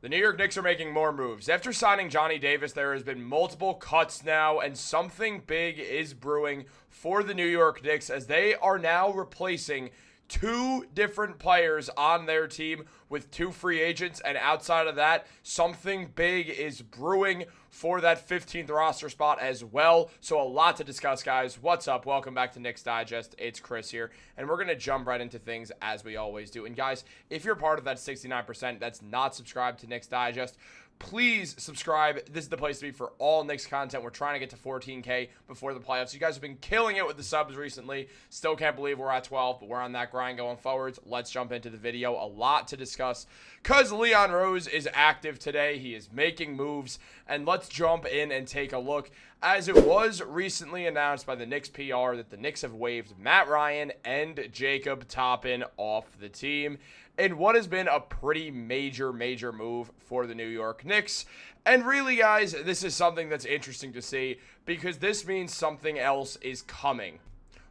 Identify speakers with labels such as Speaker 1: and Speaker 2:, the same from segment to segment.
Speaker 1: The New York Knicks are making more moves. After signing Johnny Davis, there has been multiple cuts now, and something big is brewing for the New York Knicks as they are now replacing two different players on their team with two free agents, and outside of that, something big is brewing for that 15th roster spot as well. So a lot to discuss, guys. What's up? Welcome back to Knicks Digest. It's Chris here, and we're going to jump right into things as we always do. And guys, if you're part of that 69% that's not subscribed to Knicks Digest, please subscribe. This is the place to be for all Knicks content. We're trying to get to 14K before the playoffs. You guys have been killing it with the subs recently. Still can't believe we're at 12, but we're on that grind going forwards. Let's jump into the video. A lot to discuss because Leon Rose is active today. He is making moves, and let's jump in and take a look. As it was recently announced by the Knicks PR that the Knicks have waived Matt Ryan and Jacob Toppen off the team in what has been a pretty major move for the New York Knicks. And really, guys, this is something that's interesting to see because this means something else is coming.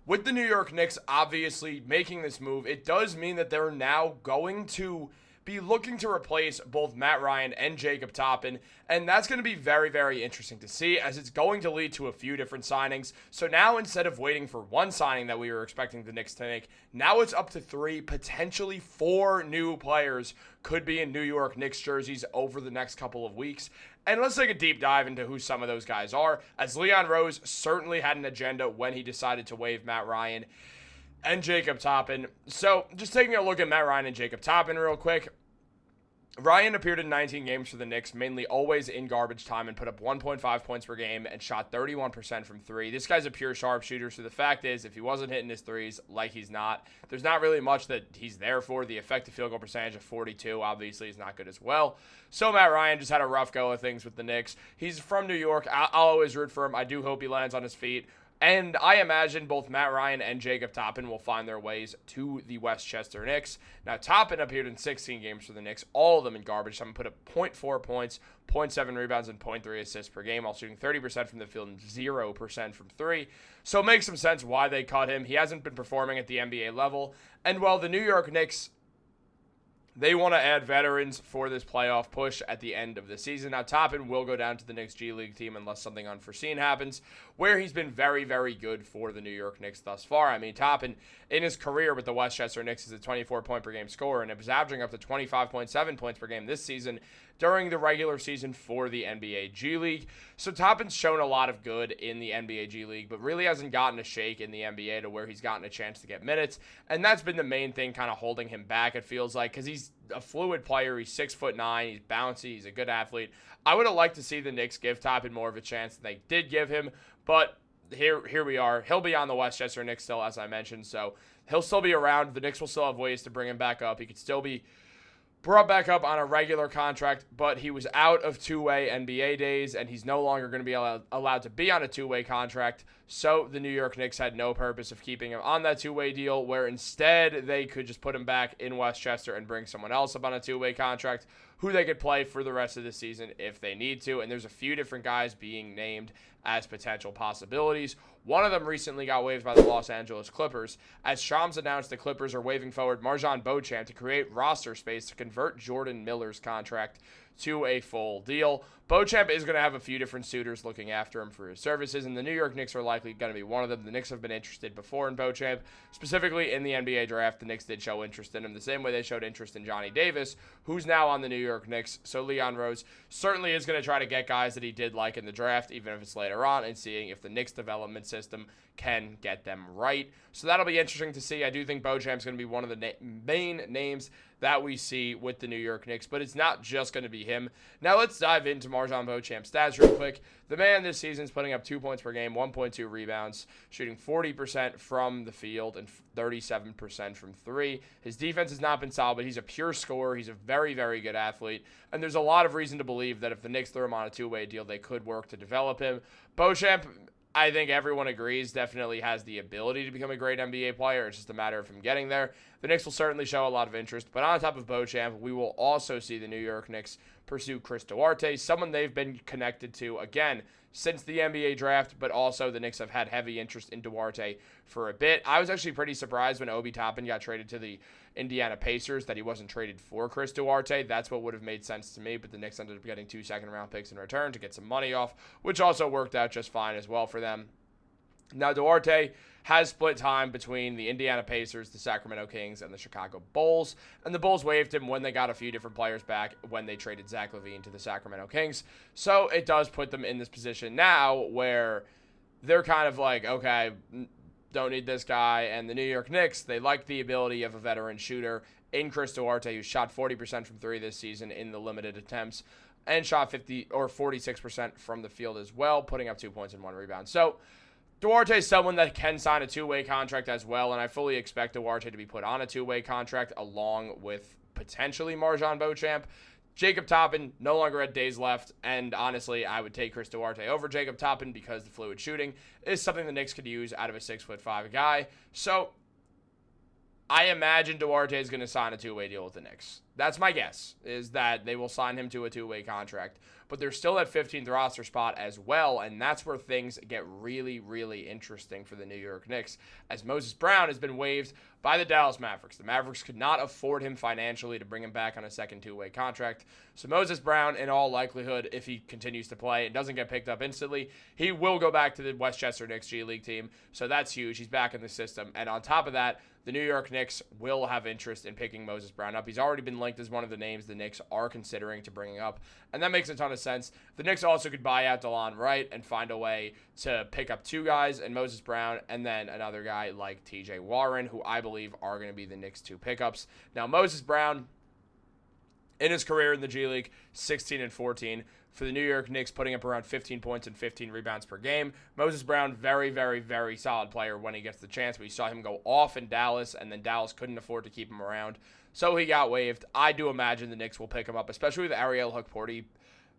Speaker 1: With the New York Knicks obviously making this move, it does mean that they're now going to be looking to replace both Matt Ryan and Jacob Toppen, and that's going to be very interesting to see as it's going to lead to a few different signings. So now instead of waiting for one signing that we were expecting the Knicks to make, now it's up to 3, potentially 4 new players could be in New York Knicks jerseys over the next couple of weeks. And let's take a deep dive into who some of those guys are, as Leon Rose certainly had an agenda when he decided to waive Matt Ryan and Jacob Toppen. So just taking a look at Matt Ryan and Jacob Toppen real quick. Ryan appeared in 19 games for the Knicks, mainly always in garbage time, and put up 1.5 points per game and shot 31% from 3. This guy's a pure sharpshooter, so the fact is, if he wasn't hitting his threes, like he's not, there's not really much that he's there for. The effective field goal percentage of 42 obviously is not good as well. So Matt Ryan just had a rough go of things with the Knicks. He's from New York. I'll always root for him. I do hope he lands on his feet. And I imagine both Matt Ryan and Jacob Toppen will find their ways to the Westchester Knicks. Now, Toppen appeared in 16 games for the Knicks, all of them in garbage time, put up 0.4 points, 0.7 rebounds, and 0.3 assists per game, while shooting 30% from the field and 0% from 3. So it makes some sense why they cut him. He hasn't been performing at the NBA level. And while the New York Knicks, they want to add veterans for this playoff push at the end of the season. Now, Toppen will go down to the Knicks G-League team unless something unforeseen happens, where he's been very good for the New York Knicks thus far. I mean, Toppen, in his career with the Westchester Knicks, is a 24-point-per-game scorer, and it was averaging up to 25.7 points per game this season during the regular season for the NBA G-League. So Toppen's shown a lot of good in the NBA G-League, but really hasn't gotten a shake in the NBA to where he's gotten a chance to get minutes, and that's been the main thing kind of holding him back, it feels like, because he's a fluid player. He's 6'9", he's bouncy, he's a good athlete. I would have liked to see the Knicks give Toppen more of a chance than they did give him, but here we are. He'll be on the Westchester Knicks still, as I mentioned, so he'll still be around. The Knicks will still have ways to bring him back up. He could still be brought back up on a regular contract, but he was out of two-way NBA days, and he's no longer going to be allowed to be on a two-way contract. So the New York Knicks had no purpose of keeping him on that two-way deal, where instead they could just put him back in Westchester and bring someone else up on a two-way contract who they could play for the rest of the season if they need to. And there's a few different guys being named as potential possibilities. One of them recently got waived by the Los Angeles Clippers, as Shams announced the Clippers are waiving forward MarJon Beauchamp to create roster space to convert Jordan Miller's contract to a full deal. Beauchamp is going to have a few different suitors looking after him for his services, and the New York Knicks are likely going to be one of them. The Knicks have been interested before in Beauchamp, specifically in the NBA draft. The Knicks did show interest in him the same way they showed interest in Johnny Davis, who's now on the New York Knicks. So Leon Rose certainly is going to try to get guys that he did like in the draft, even if it's later on, and seeing if the Knicks development system can get them right. So that'll be interesting to see. I do think Beauchamp's going to be one of the main names that we see with the New York Knicks, but it's not just going to be him. Now let's dive into MarJon Beauchamp's stats real quick. The man this season is putting up 2 points per game, 1.2 rebounds, shooting 40% from the field and 37% from 3. His defense has not been solid, but he's a pure scorer. He's a very good athlete, and there's a lot of reason to believe that if the Knicks throw him on a two-way deal, they could work to develop him. Beauchamp, I think everyone agrees, definitely has the ability to become a great NBA player. It's just a matter of him getting there. the Knicks will certainly show a lot of interest. But on top of Beauchamp, we will also see the New York Knicks pursue Chris Duarte, someone they've been connected to, again, since the NBA draft, but also the Knicks have had heavy interest in Duarte for a bit. I was actually pretty surprised when Obi Toppin got traded to the Indiana Pacers that he wasn't traded for Chris Duarte. That's what would have made sense to me, but the Knicks ended up getting 2 second-round picks in return to get some money off, which also worked out just fine as well for them. Now, Duarte has split time between the Indiana Pacers, the Sacramento Kings, and the Chicago Bulls. And the Bulls waived him when they got a few different players back when they traded Zach LaVine to the Sacramento Kings. So it does put them in this position now where they're kind of like, okay, don't need this guy. And the New York Knicks, they like the ability of a veteran shooter in Chris Duarte, who shot 40% from three this season in the limited attempts and shot 46% from the field as well, putting up 2 points and 1 rebound. So Duarte is someone that can sign a two-way contract as well, and I fully expect Duarte to be put on a two-way contract along with potentially MarJon Beauchamp. Jacob Toppen no longer had days left, and honestly, I would take Chris Duarte over Jacob Toppen because the fluid shooting is something the Knicks could use out of a 6'5" guy. So I imagine Duarte is going to sign a two-way deal with the Knicks. That's my guess, is that they will sign him to a two-way contract. But they're still at 15th roster spot as well, and that's where things get really, really interesting for the New York Knicks, as Moses Brown has been waived by the Dallas Mavericks. The Mavericks could not afford him financially to bring him back on a second two-way contract. So Moses Brown, in all likelihood, if he continues to play and doesn't get picked up instantly, he will go back to the Westchester Knicks G-League team. So that's huge. He's back in the system. And on top of that, the New York Knicks will have interest in picking Moses Brown up. He's already been linked as one of the names the Knicks are considering to bringing up, and that makes a ton of sense. The Knicks also could buy out DeLon Wright and find a way to pick up two guys, and Moses Brown, and then another guy like TJ Warren, who I believe are going to be the Knicks' two pickups. Now, Moses Brown, in his career in the G League, 16 and 14. For the New York Knicks, putting up around 15 points and 15 rebounds per game. Moses Brown, very, very, very solid player when he gets the chance. We saw him go off in Dallas, and then Dallas couldn't afford to keep him around, so he got waived. I do imagine the Knicks will pick him up, especially with Ariel Hukporti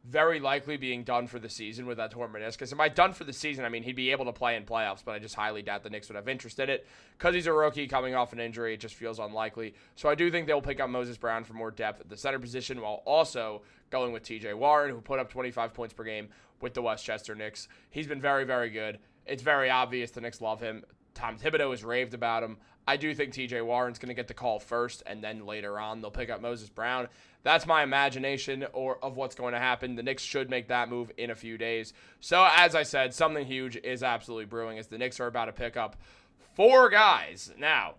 Speaker 1: very likely being done for the season with that torn meniscus. And by done for the season, I mean he'd be able to play in playoffs, but I just highly doubt the Knicks would have interest in it. Because he's a rookie coming off an injury, it just feels unlikely. So I do think they'll pick up Moses Brown for more depth at the center position, while also going with TJ Warren, who put up 25 points per game with the Westchester Knicks. He's been very, very good. It's very obvious the Knicks love him. Tom Thibodeau has raved about him. I do think TJ Warren's going to get the call first, and then later on they'll pick up Moses Brown. That's my imagination of what's going to happen. The Knicks should make that move in a few days. So, as I said, something huge is absolutely brewing as the Knicks are about to pick up 4 guys. Now,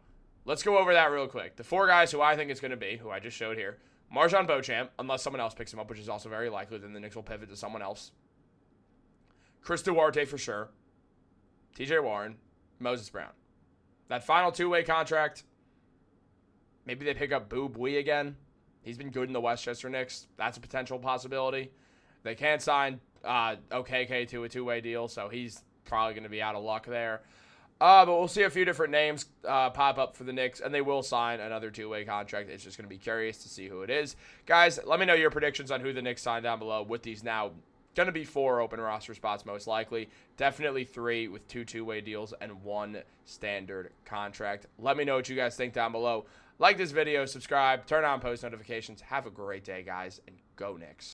Speaker 1: let's go over that real quick. The 4 guys who I think it's going to be, who I just showed here, MarJon Beauchamp, unless someone else picks him up, which is also very likely, then the Knicks will pivot to someone else. Chris Duarte for sure. TJ Warren, Moses Brown. That final two-way contract, maybe they pick up Boo Bui again. He's been good in the Westchester Knicks. That's a potential possibility. They can't sign OKK to a two-way deal, so he's probably going to be out of luck there. But we'll see a few different names pop up for the Knicks, and they will sign another two-way contract. It's just going to be curious to see who it is. Guys, let me know your predictions on who the Knicks sign down below with these now going to be 4 open roster spots most likely. Definitely 3 with 2 two-way deals and 1 standard contract. Let me know what you guys think down below. Like this video, subscribe, turn on post notifications. Have a great day, guys, and go Knicks.